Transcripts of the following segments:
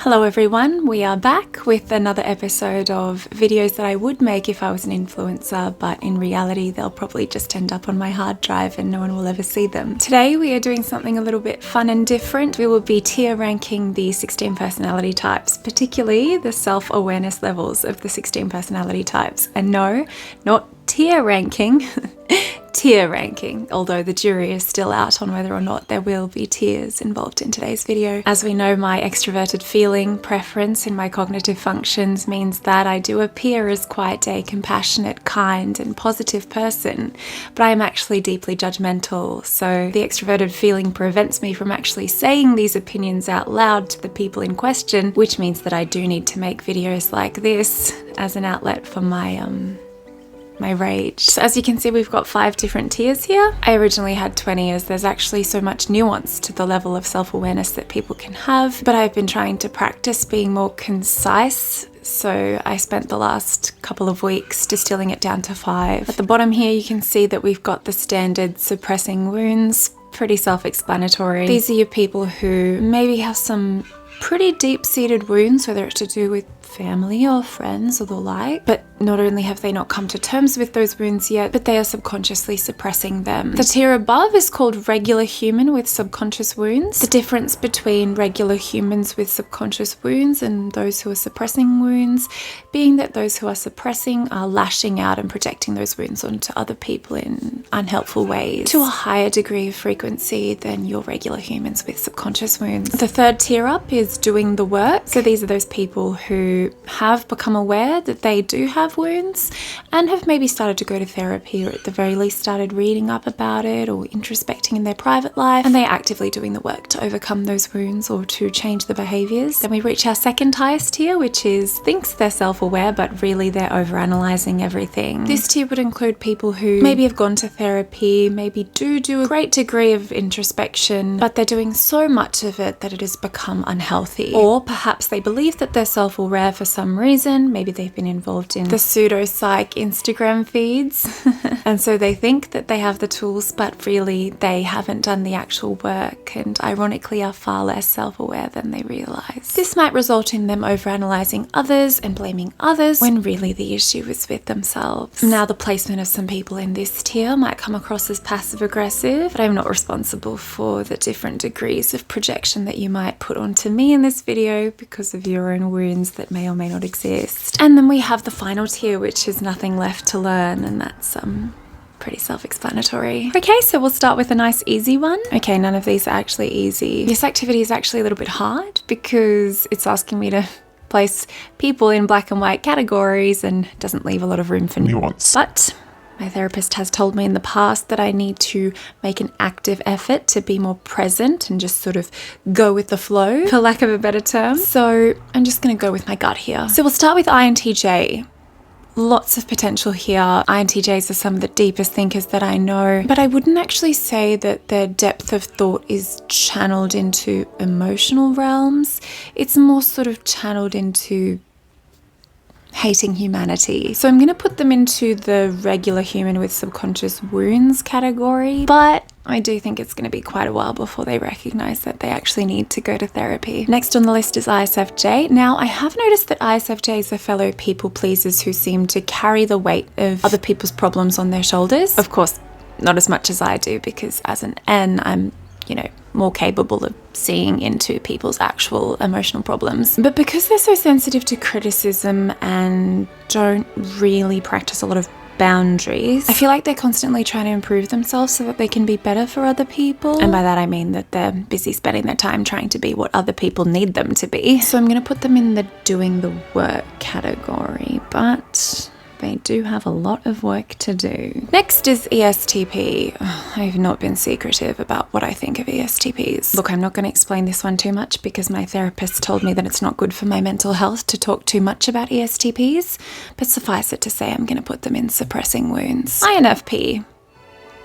Hello everyone, we are back with another episode of videos that I would make if I was an influencer, but in reality they'll probably just end up on my hard drive and no one will ever see them. Today we are doing something a little bit fun and different. We will be tier ranking the 16 personality types, particularly the self-awareness levels of the 16 personality types. And no, not tier ranking, tier ranking, although the jury is still out on whether or not there will be tiers involved in today's video. As we know, my extroverted feeling preference in my cognitive functions means that I do appear as quite a compassionate, kind and positive person, but I am actually deeply judgmental, so the extroverted feeling prevents me from actually saying these opinions out loud to the people in question, which means that I do need to make videos like this as an outlet for my rage. So as you can see, we've got 5 different tiers here. I originally had 20 as there's actually so much nuance to the level of self-awareness that people can have, but I've been trying to practice being more concise. So I spent the last couple of weeks distilling it down to 5. At the bottom here, you can see that we've got the standard suppressing wounds, pretty self-explanatory. These are your people who maybe have some pretty deep-seated wounds, whether it's to do with family or friends or the like, but not only have they not come to terms with those wounds yet, but they are subconsciously suppressing them. The tier above is called regular human with subconscious wounds. The difference between regular humans with subconscious wounds and those who are suppressing wounds being that those who are suppressing are lashing out and projecting those wounds onto other people in unhelpful ways to a higher degree of frequency than your regular humans with subconscious wounds. The third tier up is doing the work. So these are those people who have become aware that they do have wounds and have maybe started to go to therapy, or at the very least started reading up about it or introspecting in their private life, and they're actively doing the work to overcome those wounds or to change the behaviors. Then we reach our second highest tier, which is thinks they're self-aware but really they're overanalyzing everything. This tier would include people who maybe have gone to therapy, maybe do a great degree of introspection, but they're doing so much of it that it has become unhealthy. Or perhaps they believe that they're self-aware for some reason. Maybe they've been involved in the pseudo-psych Instagram feeds and so they think that they have the tools, but really they haven't done the actual work and ironically are far less self-aware than they realize. This might result in them overanalyzing others and blaming others when really the issue is with themselves. Now, the placement of some people in this tier might come across as passive-aggressive, but I'm not responsible for the different degrees of projection that you might put onto me in this video because of your own wounds that may or may not exist. And then we have the final tier, which is nothing left to learn, and that's pretty self-explanatory. Okay, so we'll start with a nice easy one. Okay, none of these are actually easy. This activity is actually a little bit hard because it's asking me to place people in black and white categories and doesn't leave a lot of room for nuance. But my therapist has told me in the past that I need to make an active effort to be more present and just sort of go with the flow, for lack of a better term. So I'm just going to go with my gut here. So we'll start with INTJ. Lots of potential here. INTJs are some of the deepest thinkers that I know, but I wouldn't actually say that their depth of thought is channeled into emotional realms. It's more sort of channeled into hating humanity. So I'm going to put them into the regular human with subconscious wounds category, but I do think it's going to be quite a while before they recognize that they actually need to go to therapy. Next on the list is ISFJ. Now, I have noticed that ISFJs are fellow people pleasers who seem to carry the weight of other people's problems on their shoulders. Of course, not as much as I do, because as an N, I'm more capable of seeing into people's actual emotional problems. But because they're so sensitive to criticism and don't really practice a lot of boundaries, I feel like they're constantly trying to improve themselves so that they can be better for other people. And by that I mean that they're busy spending their time trying to be what other people need them to be. So I'm going to put them in the doing the work category, but they do have a lot of work to do. Next is ESTP. I've not been secretive about what I think of ESTPs. Look, I'm not going to explain this one too much because my therapist told me that it's not good for my mental health to talk too much about ESTPs, but suffice it to say I'm going to put them in suppressing wounds. INFP.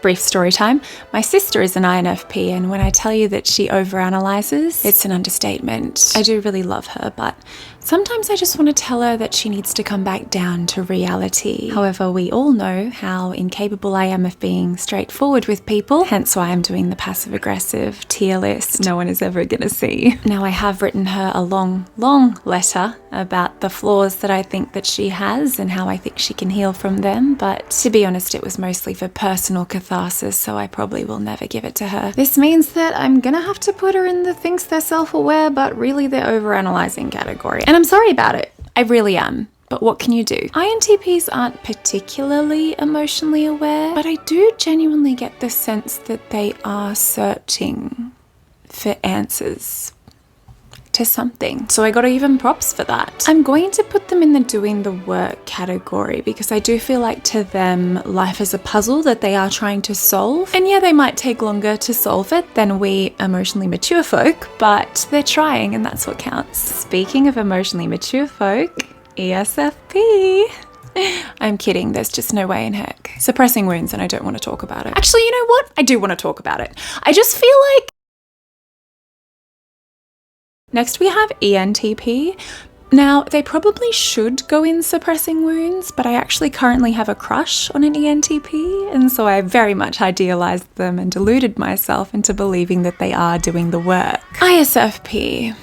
Brief story time. My sister is an INFP, and when I tell you that she overanalyzes, it's an understatement. I do really love her, but sometimes I just want to tell her that she needs to come back down to reality. However, we all know how incapable I am of being straightforward with people, hence why I'm doing the passive-aggressive tier list no one is ever going to see. Now, I have written her a long letter about the flaws that I think that she has and how I think she can heal from them, but to be honest, it was mostly for personal catharsis, so I probably will never give it to her. This means that I'm gonna have to put her in the thinks they're self-aware, but really they're overanalyzing category. And I'm sorry about it. I really am. But what can you do? INTPs aren't particularly emotionally aware, but I do genuinely get the sense that they are searching for answers to something. So I gotta give them props for that. I'm going to put them in the doing the work category because I do feel like to them, life is a puzzle that they are trying to solve. And yeah, they might take longer to solve it than we emotionally mature folk, but they're trying and that's what counts. Speaking of emotionally mature folk, ESFP. I'm kidding, there's just no way in heck. Suppressing wounds and I don't want to talk about it. Actually, you know what? I do want to talk about it. I just feel like next we have ENTP. Now, they probably should go in suppressing wounds, but I actually currently have a crush on an ENTP, and so I very much idealized them and deluded myself into believing that they are doing the work. ISFP.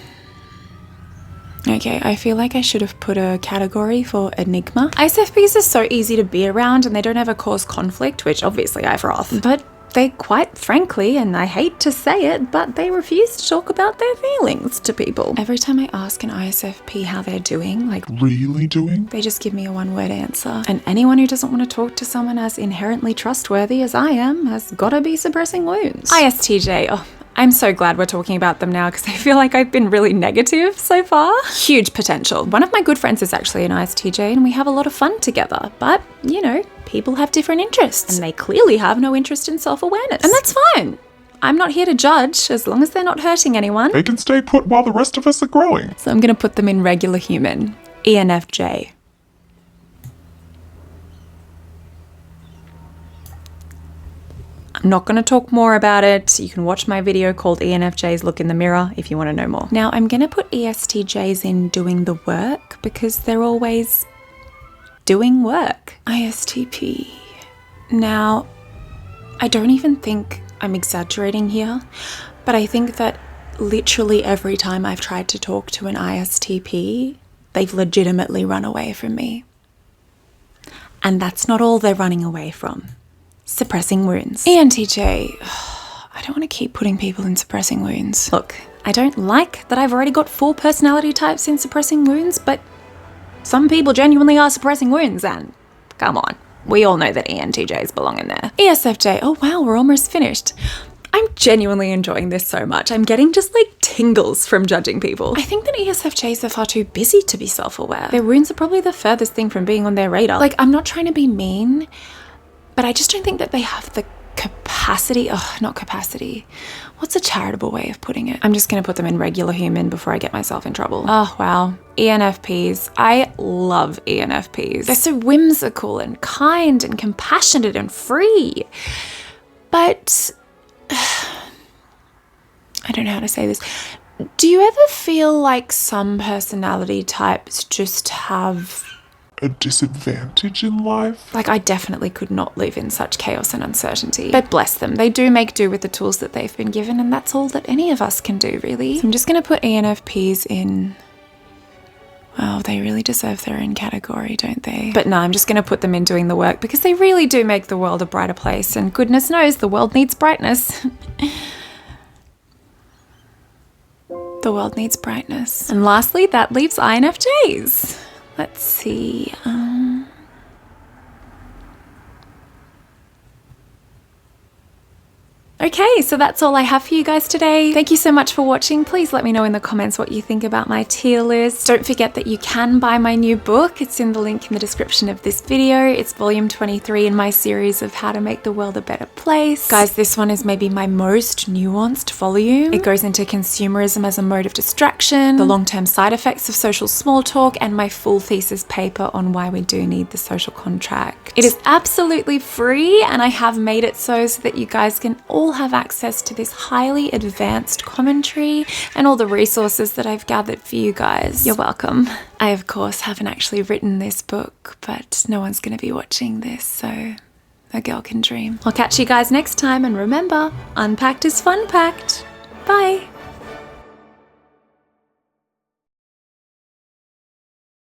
Okay, I feel like I should have put a category for enigma. ISFPs are so easy to be around and they don't ever cause conflict, which obviously I froth, but they quite frankly, and I hate to say it, but they refuse to talk about their feelings to people. Every time I ask an ISFP how they're doing, like really doing, they just give me a one-word answer. And anyone who doesn't want to talk to someone as inherently trustworthy as I am has gotta be suppressing wounds. ISTJ, oh, I'm so glad we're talking about them now because I feel like I've been really negative so far. Huge potential. One of my good friends is actually an ISTJ and we have a lot of fun together, but you know, people have different interests and they clearly have no interest in self-awareness. And that's fine. I'm not here to judge as long as they're not hurting anyone. they can stay put while the rest of us are growing. So I'm gonna put them in regular human. ENFJ. I'm not going to talk more about it. You can watch my video called ENFJs Look in the Mirror if you want to know more. Now, I'm going to put ESTJs in doing the work because they're always doing work. ISTP. Now, I don't even think I'm exaggerating here, but I think that literally every time I've tried to talk to an ISTP, they've legitimately run away from me. And that's not all they're running away from. Suppressing wounds. ENTJ. I don't want to keep putting people in suppressing wounds. Look, I don't like that I've already got 4 personality types in suppressing wounds, but some people genuinely are suppressing wounds and come on, we all know that ENTJs belong in there. ESFJ. Oh wow, we're almost finished. I'm genuinely enjoying this so much. I'm getting just like tingles from judging people. I think that ESFJs are far too busy to be self-aware. Their wounds are probably the furthest thing from being on their radar. Like, I'm not trying to be mean, but I just don't think that they have the capacity. Oh, not capacity. What's a charitable way of putting it? I'm just going to put them in regular human before I get myself in trouble. Oh, wow. ENFPs. I love ENFPs. They're so whimsical and kind and compassionate and free. But I don't know how to say this. Do you ever feel like some personality types just have A disadvantage in life? like, I definitely could not live in such chaos and uncertainty. But bless them, they do make do with the tools that they've been given, and that's all that any of us can do, really. So I'm just going to put ENFPs in. Well, they really deserve their own category, don't they? But no, I'm just going to put them in doing the work because they really do make the world a brighter place, and goodness knows the world needs brightness. The world needs brightness. And lastly, that leaves INFJs. Let's see. Okay, so that's all I have for you guys today. Thank you so much for watching. Please let me know in the comments what you think about my tier list. Don't forget that you can buy my new book. It's in the link in the description of this video. It's volume 23 in my series of how to make the world a better place. Guys, this one is maybe my most nuanced volume. It goes into consumerism as a mode of distraction, the long-term side effects of social small talk, and my full thesis paper on why we do need the social contract. It is absolutely free, and I have made it so that you guys can all have access to this highly advanced commentary and all the resources that I've gathered for you guys. You're welcome. I, of course, haven't actually written this book, but no one's going to be watching this, so a girl can dream. I'll catch you guys next time, and remember, unpacked is fun packed. Bye.